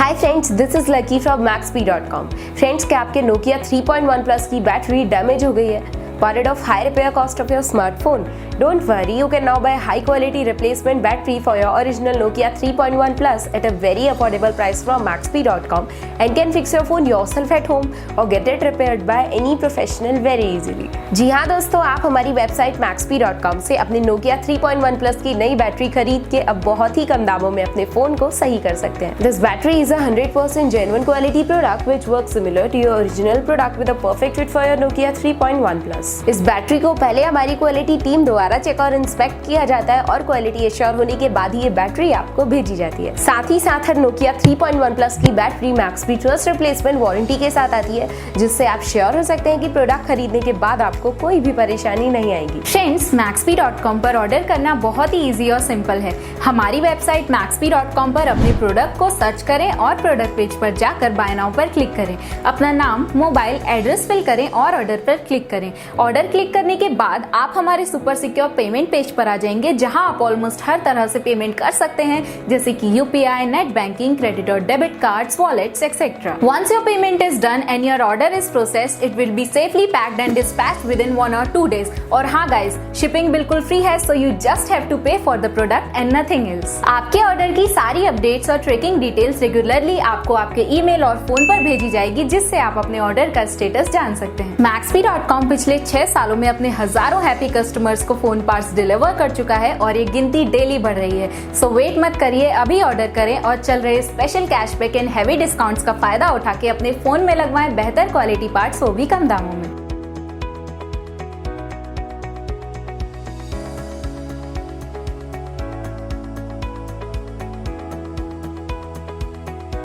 Hi friends, this is lucky from Maxbhi.com। Friends, क्या आपके Nokia 3.1 plus की battery damage हो गई है? Worried of high repair cost of your smartphone? Don't worry, you can now buy high quality replacement battery for your original Nokia 3.1 Plus at a very affordable price from Maxbhi.com and can fix your phone yourself at home or get it repaired by any professional very easily। जी हाँ दोस्तों, आप हमारी website Maxbhi.com से अपने Nokia 3.1 Plus की नई battery खरीद के अब बहुत ही कम दामों में अपने फोन को सही कर सकते हैं। This battery is a 100% genuine quality product which works similar to your original product with a perfect fit for your Nokia 3.1 Plus। इस बैटरी को पहले हमारी क्वालिटी टीम द्वारा चेक और इंस्पेक्ट किया जाता है और क्वालिटी एश्योर होने के बाद ही ये बैटरी आपको भेजी जाती है। साथ ही साथ हर Nokia 3.1 प्लस की battery Maxbhi trust replacement warranty के साथ आती है, जिससे आप श्योर हो सकते हैं कि प्रोडक्ट खरीदने के बाद आपको कोई भी परेशानी नहीं आएगी। फ्रेंड्स, Maxbhi.com पर ऑर्डर करना बहुत ही इजी और सिंपल है। हमारी वेबसाइट Maxbhi.com पर अपने प्रोडक्ट को सर्च करें और प्रोडक्ट पेज पर जाकर बाय नाउ पर क्लिक करें। अपना नाम, मोबाइल एड्रेस फिल करें और ऑर्डर पर क्लिक करें। ऑर्डर क्लिक करने के बाद आप हमारे सुपर सिक्योर पेमेंट पेज पर आ जाएंगे, जहां आप ऑलमोस्ट हर तरह से पेमेंट कर सकते हैं, जैसे कि यूपीआई, नेट बैंकिंग, क्रेडिट और debit cards, wallets etcetera. Once your payment is done and your order is processed, it will be safely packed and dispatched within 1 or 2 days। और हाँ गाइस, शिपिंग बिल्कुल free है, so you just have to pay for the product and nothing else. आपके order की सारी updates और tracking details regularly आपको आपके ईमेल और फोन पर भेजी जाएगी, जिससे आप अपने ऑर्डर का स्टेटस जान सकते हैं। Maxbhi.com पिछले 6 सालों में अपने हजारों हैप्पी कस्टमर्स को फोन पार्ट्स डिलीवर कर चुका है और ये गिनती डेली बढ़ रही है। सो वेट मत करिए, अभी ऑर्डर करें और चल रहे special cashback and heavy discounts का फायदा उठा के अपने फोन में लगवाएं बेहतर क्वालिटी पार्ट्स, वो भी कम दामों में।